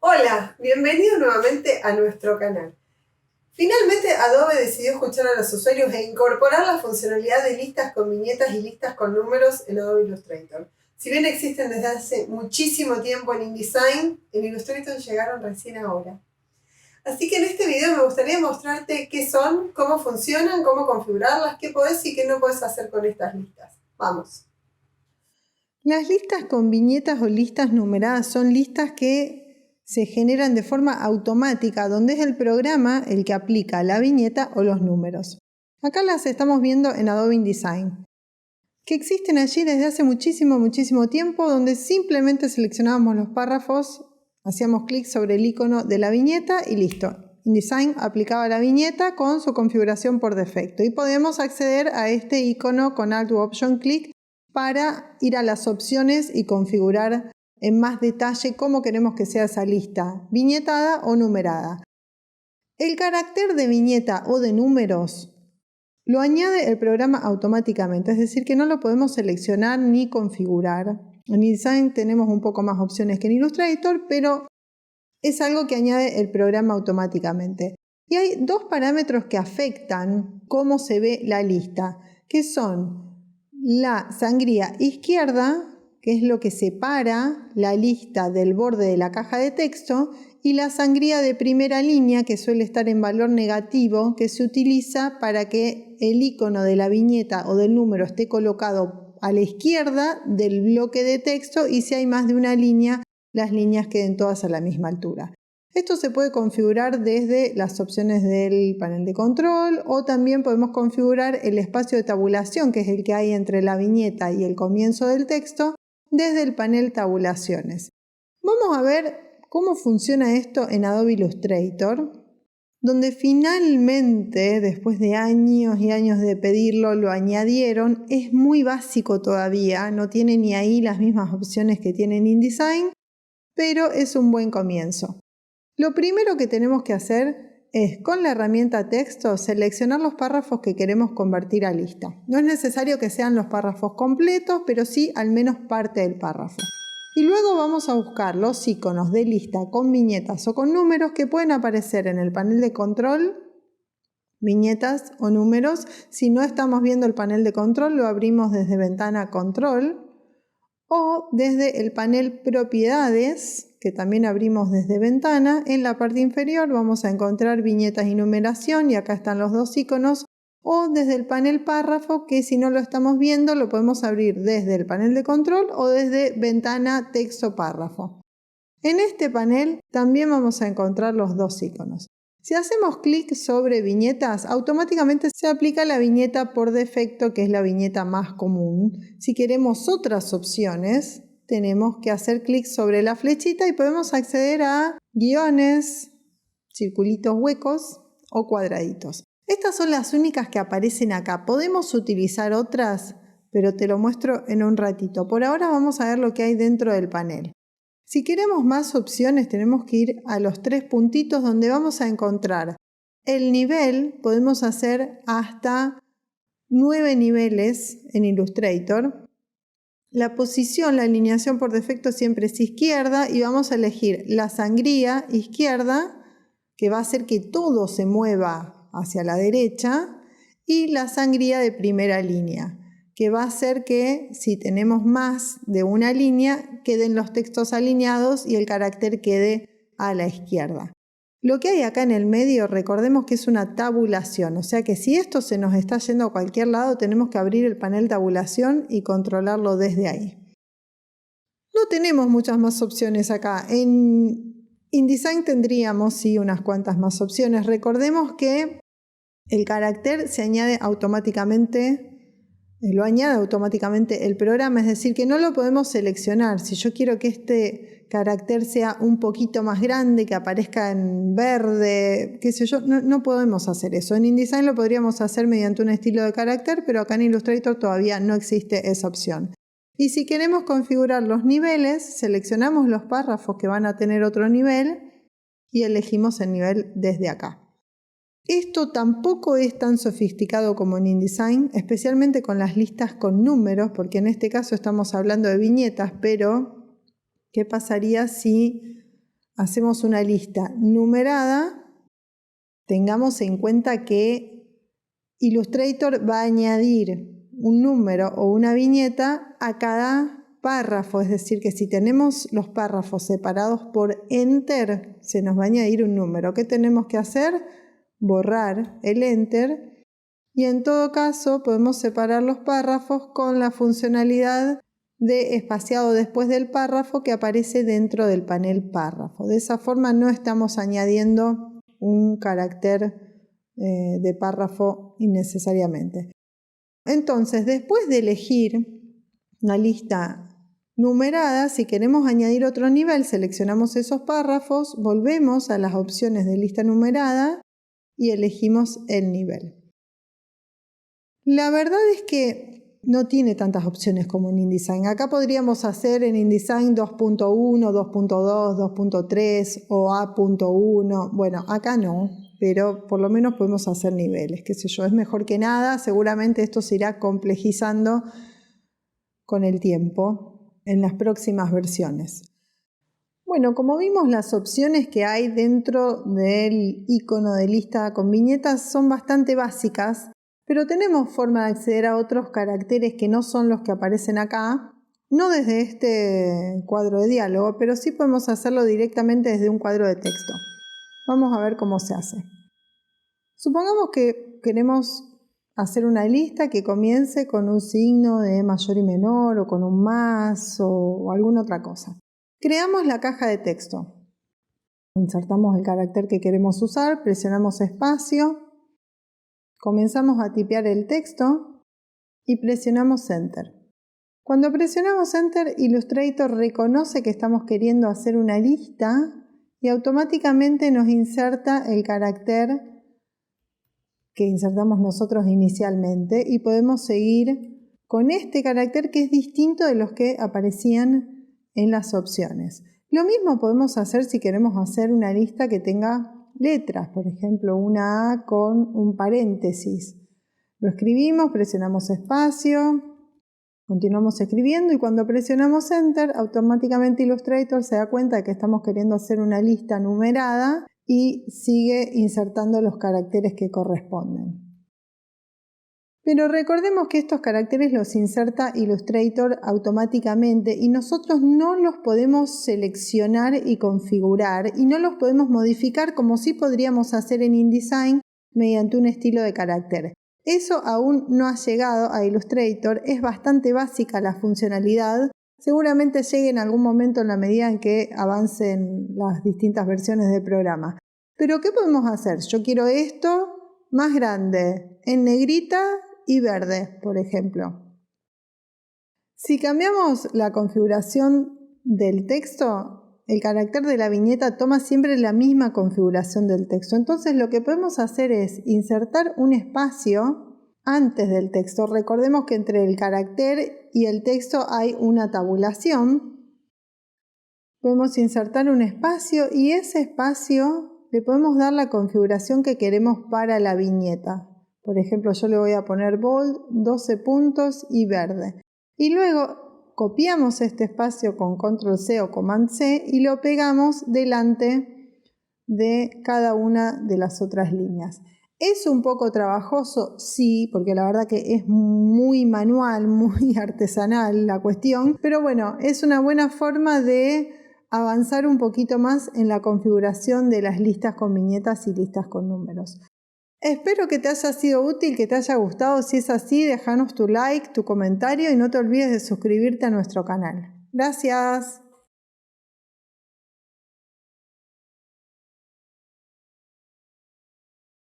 Hola, bienvenido nuevamente a nuestro canal. Finalmente Adobe decidió escuchar a los usuarios e incorporar la funcionalidad de listas con viñetas y listas con números en Adobe Illustrator. Si bien existen desde hace muchísimo tiempo en InDesign, en Illustrator llegaron recién ahora. Así que en este video me gustaría mostrarte qué son, cómo funcionan, cómo configurarlas, qué podés y qué no podés hacer con estas listas. Vamos. Las listas con viñetas o listas numeradas son listas que se generan de forma automática, donde es el programa el que aplica la viñeta o los números. Acá las estamos viendo en Adobe InDesign, que existen allí desde hace muchísimo tiempo, donde simplemente seleccionábamos los párrafos, hacíamos clic sobre el icono de la viñeta y listo. InDesign aplicaba la viñeta con su configuración por defecto y podemos acceder a este icono con Alt u Option Click para ir a las opciones y configurar en más detalle cómo queremos que sea esa lista, viñetada o numerada. El carácter de viñeta o de números lo añade el programa automáticamente, es decir, que no lo podemos seleccionar ni configurar. En InDesign tenemos un poco más opciones que en Illustrator, pero es algo que añade el programa automáticamente. Y hay dos parámetros que afectan cómo se ve la lista, que son la sangría izquierda, que es lo que separa la lista del borde de la caja de texto, y la sangría de primera línea, que suele estar en valor negativo, que se utiliza para que el icono de la viñeta o del número esté colocado a la izquierda del bloque de texto y si hay más de una línea, las líneas queden todas a la misma altura. Esto se puede configurar desde las opciones del panel de control o también podemos configurar el espacio de tabulación, que es el que hay entre la viñeta y el comienzo del texto, desde el panel tabulaciones. Vamos a ver cómo funciona esto en Adobe Illustrator, donde finalmente, después de años y años de pedirlo, lo añadieron. Es muy básico todavía, no tiene ni ahí las mismas opciones que tiene en InDesign, pero es un buen comienzo. Lo primero que tenemos que hacer es, con la herramienta texto, seleccionar los párrafos que queremos convertir a lista. No es necesario que sean los párrafos completos, pero sí al menos parte del párrafo. Y luego vamos a buscar los iconos de lista con viñetas o con números que pueden aparecer en el panel de control, viñetas o números. Si no estamos viendo el panel de control, lo abrimos desde ventana control o desde el panel propiedades, que también abrimos desde ventana. En la parte inferior vamos a encontrar viñetas y numeración y acá están los dos iconos, o desde el panel párrafo, que si no lo estamos viendo lo podemos abrir desde el panel de control o desde ventana texto párrafo. En este panel también vamos a encontrar los dos iconos. Si hacemos clic sobre viñetas, automáticamente se aplica la viñeta por defecto, que es la viñeta más común. Si queremos otras opciones, tenemos que hacer clic sobre la flechita y podemos acceder a guiones, circulitos huecos o cuadraditos. Estas son las únicas que aparecen acá. Podemos utilizar otras, pero te lo muestro en un ratito. Por ahora vamos a ver lo que hay dentro del panel. Si queremos más opciones, tenemos que ir a los tres puntitos donde vamos a encontrar el nivel. Podemos hacer hasta 9 niveles en Illustrator. La posición, la alineación por defecto siempre es izquierda y vamos a elegir la sangría izquierda, que va a hacer que todo se mueva hacia la derecha, y la sangría de primera línea, que va a hacer que si tenemos más de una línea queden los textos alineados y el carácter quede a la izquierda. Lo que hay acá en el medio, recordemos que es una tabulación, o sea que si esto se nos está yendo a cualquier lado tenemos que abrir el panel tabulación y controlarlo desde ahí. No tenemos muchas más opciones acá. En InDesign tendríamos sí unas cuantas más opciones. Recordemos que el carácter se añade automáticamente. Lo añade automáticamente el programa, es decir, que no lo podemos seleccionar. Si yo quiero que este carácter sea un poquito más grande, que aparezca en verde, qué sé yo, no podemos hacer eso. En InDesign lo podríamos hacer mediante un estilo de carácter, pero acá en Illustrator todavía no existe esa opción. Y si queremos configurar los niveles, seleccionamos los párrafos que van a tener otro nivel y elegimos el nivel desde acá. Esto tampoco es tan sofisticado como en InDesign, especialmente con las listas con números, porque en este caso estamos hablando de viñetas, pero ¿qué pasaría si hacemos una lista numerada, tengamos en cuenta que Illustrator va a añadir un número o una viñeta a cada párrafo, es decir, que si tenemos los párrafos separados por Enter, se nos va a añadir un número. ¿Qué tenemos que hacer? Borrar el Enter y en todo caso podemos separar los párrafos con la funcionalidad de espaciado después del párrafo que aparece dentro del panel párrafo. De esa forma no estamos añadiendo un carácter de párrafo innecesariamente. Entonces, después de elegir una lista numerada, si queremos añadir otro nivel, seleccionamos esos párrafos, volvemos a las opciones de lista numerada y elegimos el nivel. La verdad es que no tiene tantas opciones como en InDesign. Acá podríamos hacer en InDesign 2.1, 2.2, 2.3 o A.1. Bueno, acá no, pero por lo menos podemos hacer niveles, qué sé yo, es mejor que nada. Seguramente esto se irá complejizando con el tiempo en las próximas versiones. Bueno, como vimos, las opciones que hay dentro del icono de lista con viñetas son bastante básicas, pero tenemos forma de acceder a otros caracteres que no son los que aparecen acá, no desde este cuadro de diálogo, pero sí podemos hacerlo directamente desde un cuadro de texto. Vamos a ver cómo se hace. Supongamos que queremos hacer una lista que comience con un signo de mayor y menor o con un más o alguna otra cosa. Creamos la caja de texto. Insertamos el carácter que queremos usar, presionamos espacio, comenzamos a tipear el texto y presionamos Enter. Cuando presionamos Enter, Illustrator reconoce que estamos queriendo hacer una lista y automáticamente nos inserta el carácter que insertamos nosotros inicialmente y podemos seguir con este carácter que es distinto de los que aparecían en las opciones. Lo mismo podemos hacer si queremos hacer una lista que tenga letras, por ejemplo una A con un paréntesis. Lo escribimos, presionamos espacio, continuamos escribiendo y cuando presionamos Enter automáticamente Illustrator se da cuenta de que estamos queriendo hacer una lista numerada y sigue insertando los caracteres que corresponden. Pero recordemos que estos caracteres los inserta Illustrator automáticamente y nosotros no los podemos seleccionar y configurar y no los podemos modificar como sí podríamos hacer en InDesign mediante un estilo de carácter. Eso aún no ha llegado a Illustrator, es bastante básica la funcionalidad. Seguramente llegue en algún momento en la medida en que avancen las distintas versiones del programa. Pero ¿qué podemos hacer? Yo quiero esto más grande, en negrita y verde, por ejemplo. Si cambiamos la configuración del texto, el carácter de la viñeta toma siempre la misma configuración del texto. Entonces lo que podemos hacer es insertar un espacio antes del texto. Recordemos que entre el carácter y el texto hay una tabulación. Podemos insertar un espacio y ese espacio le podemos dar la configuración que queremos para la viñeta. Por ejemplo, yo le voy a poner bold, 12 puntos y verde. Y luego copiamos este espacio con Control C o Command C y lo pegamos delante de cada una de las otras líneas. ¿Es un poco trabajoso? Sí, porque la verdad que es muy manual, muy artesanal la cuestión, pero bueno, es una buena forma de avanzar un poquito más en la configuración de las listas con viñetas y listas con números. Espero que te haya sido útil, que te haya gustado. Si es así, déjanos tu like, tu comentario y no te olvides de suscribirte a nuestro canal. Gracias.